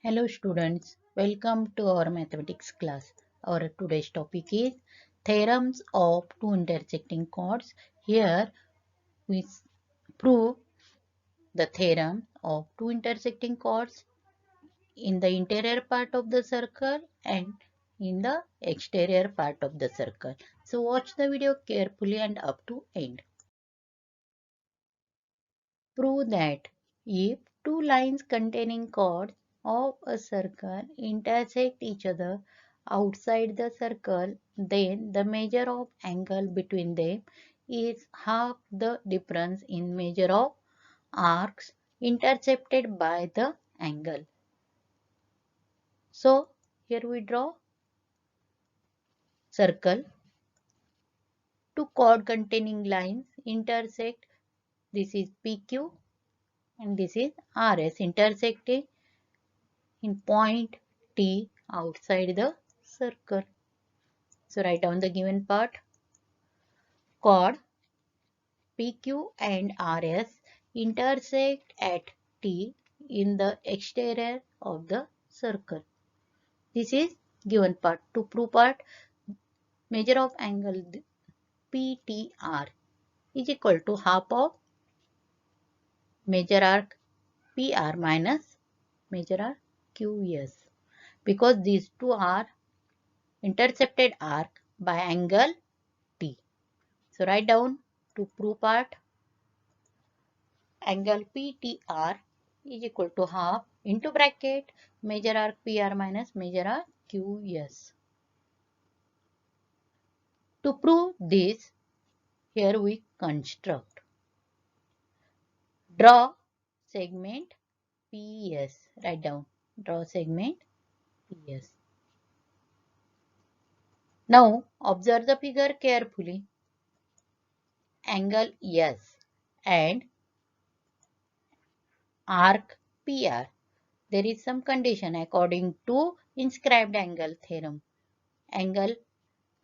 Hello students, welcome to our mathematics class. Our today's topic is theorems of two intersecting chords. Here we prove the theorem of two intersecting chords in the interior part of the circle and in the exterior part of the circle. So watch the video carefully and up to end. Prove that if two lines containing chords of a circle intersect each other outside the circle, then the measure of angle between them is half the difference in measure of arcs intercepted by the angle. So here we draw circle. Two chord containing lines intersect. This is PQ and this is RS intersecting in point T outside the circle. So write down the given part. Chord PQ and RS intersect at T in the exterior of the circle. This is given part. To prove part, measure of angle PTR is equal to half of measure arc PR minus measure arc QS, because these two are intercepted arc by angle T. So write down to prove part, angle PTR is equal to half into bracket measure arc PR minus measure arc QS. To prove this, here we construct. Draw segment PS. Write down. Draw segment PS. Now observe the figure carefully. Angle S and arc PR. There is some condition according to inscribed angle theorem. Angle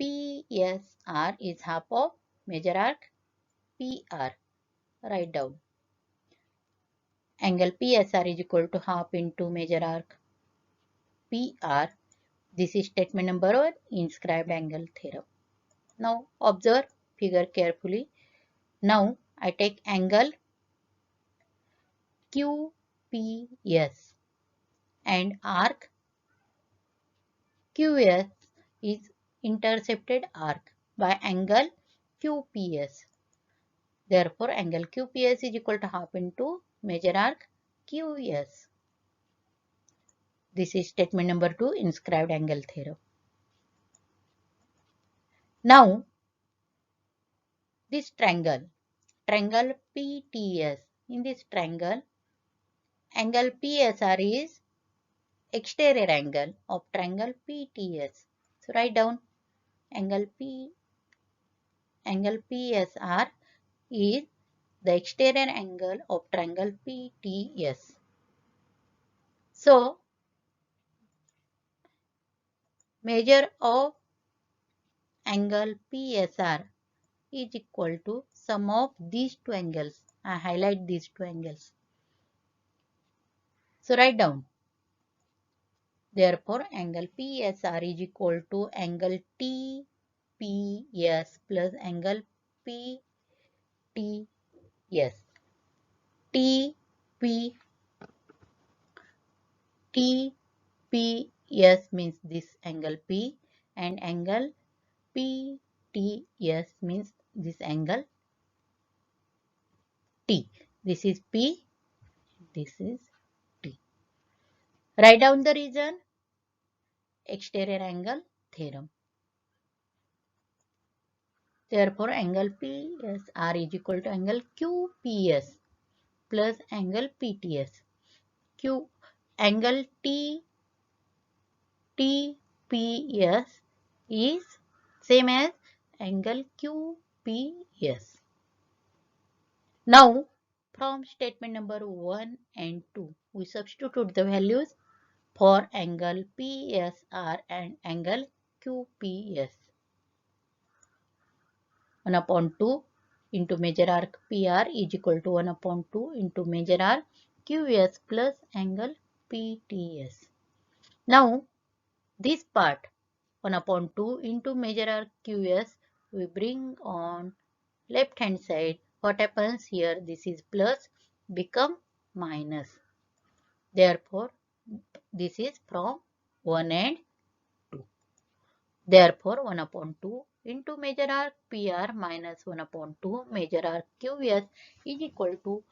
PSR is half of measure arc PR. Write down. Angle PSR is equal to half into measure arc PR. This is statement number 1, inscribed angle theorem. Now observe figure carefully. Now I take angle QPS and arc QS is intercepted arc by angle QPS. Therefore, angle QPS is equal to half into measure arc QS. This is statement number 2, inscribed angle theorem. Now, this triangle PTS, in this triangle, angle PSR is exterior angle of triangle PTS. So write down angle PSR is the exterior angle of triangle PTS. So measure of angle PSR is equal to sum of these two angles. I highlight these two angles. So write down. Therefore, angle PSR is equal to angle TPS plus angle PTS. TPS means this angle P and angle PTS means this angle T. This is P, this is T. Write down the reason. Exterior angle theorem. Therefore, angle PSR is equal to angle QPS plus angle PTS. Angle TPS is same as angle QPS. Now, from statement number 1 and 2, we substitute the values for angle PSR and angle QPS. 1 upon 2 into measure arc PR is equal to 1 upon 2 into measure arc QS plus angle PTS. Now this part 1 upon 2 into measure arc QS we bring on left hand side. What happens here? This is plus become minus. Therefore this is from 1 and 2. Therefore 1 upon 2 into measure arc PR minus 1 upon 2 measure arc QS is equal to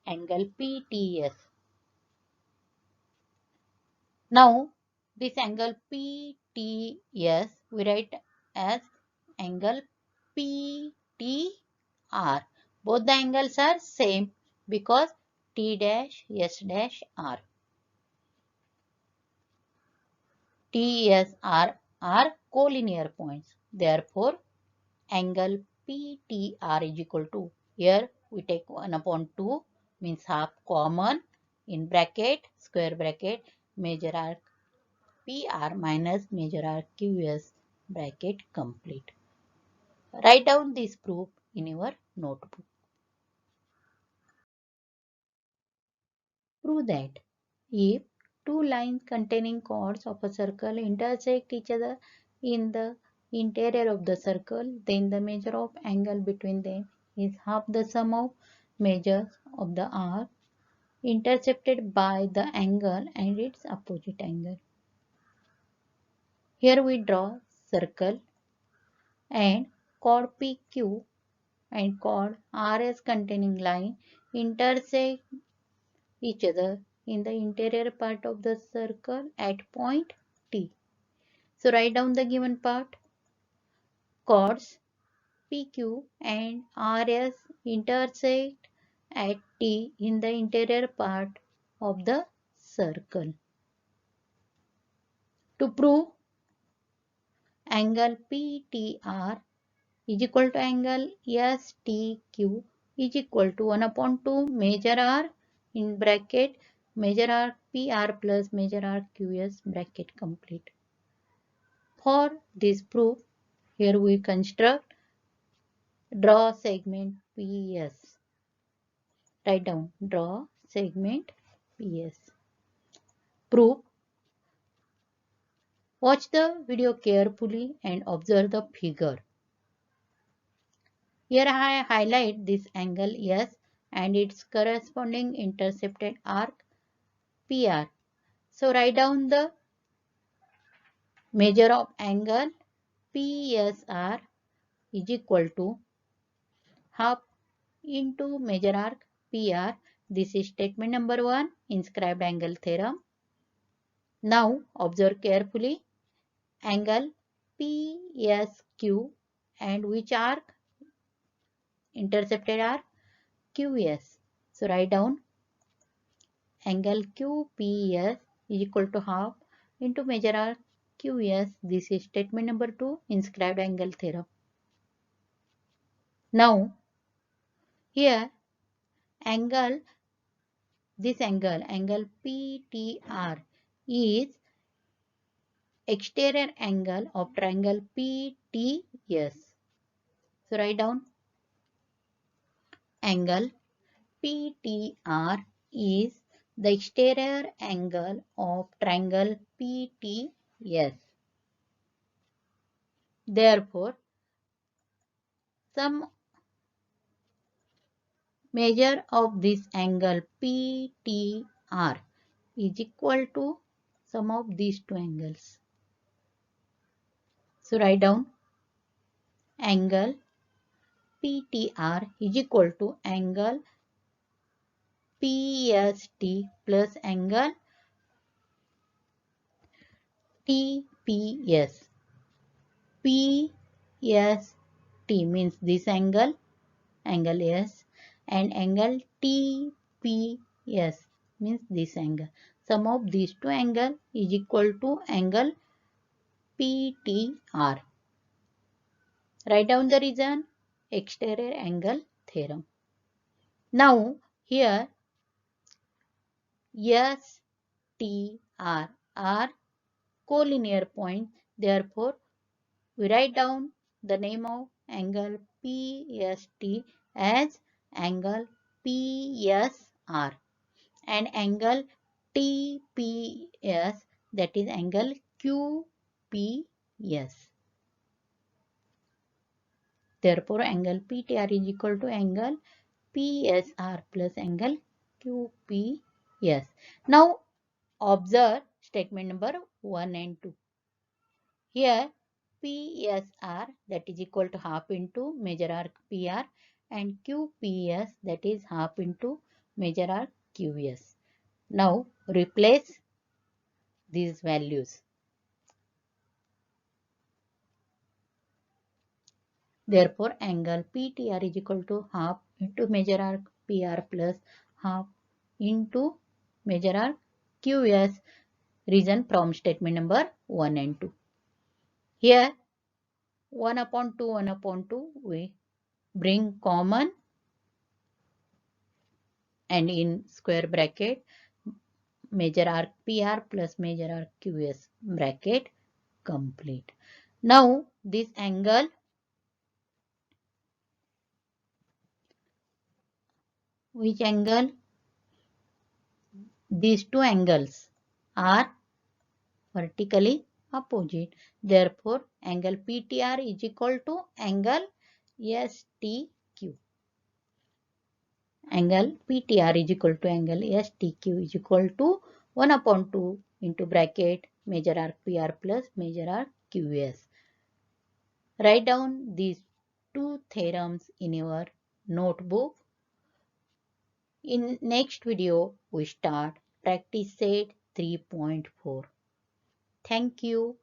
angle PTS. Now this angle PTS we write as angle PTR. Both the angles are same because T dash S dash R. T S R are collinear points. Therefore angle PTR is equal to, here we take 1 upon 2 means half common in bracket square bracket measure arc PR minus measure arc QS bracket complete. Write down this proof in your notebook. Prove that if two lines containing chords of a circle intersect each other in the interior of the circle, then the measure of angle between them is half the sum of measures of the arc intercepted by the angle and its opposite angle. Here we draw circle and chord PQ and chord RS containing line intersect each other in the interior part of the circle at point T. So write down the given part. Chords PQ and RS intersect at T in the interior part of the circle. To prove angle PTR is equal to angle STQ is equal to 1 upon 2 measure R in bracket measure R PR plus measure R QS bracket complete. For this proof, here we construct draw segment PS. Write down draw segment PS. Proof. Watch the video carefully and observe the figure. Here I highlight this angle S and its corresponding intercepted arc PR. So write down the measure of angle PSR is equal to half into measure arc PR. This is statement number 1, inscribed angle theorem. Now observe carefully angle PSQ and which arc? Intercepted arc QS. So write down angle QPS is equal to half into measure arc QS. This is statement number 2, inscribed angle theorem. Now here angle, this angle PTR is exterior angle of triangle PTS. So write down angle PTR is the exterior angle of triangle PTS. Therefore, sum measure of this angle PTR is equal to sum of these two angles. So write down angle PTR is equal to angle PST plus angle TPS. PST means this angle S, and angle TPS means this angle. Sum of these two angles is equal to angle PTR. Write down the reason, exterior angle theorem. Now here S, T, R are collinear points. Therefore, we write down the name of angle PST as angle PSR and angle TPS, that is angle QPS. Therefore, angle PTR is equal to angle PSR plus angle QPS. Now, observe statement number 1 and 2. Here, PSR, that is equal to half into major arc PR, and QPS, that is half into major arc QS. Now, replace these values. Therefore, angle PTR is equal to half into major arc PR plus half into major arc QS, reason from statement number 1 and 2. Here 1 upon 2, 1 upon 2 we bring common, and in square bracket major arc PR plus major arc QS bracket complete. Now this angle, which angle? These two angles are vertically opposite. Therefore, angle PTR is equal to angle STQ. Angle PTR is equal to angle STQ is equal to 1 upon 2 into bracket major arc PR plus major arc QS. Write down these two theorems in your notebook. In next video, we start practice set 3.4. Thank you.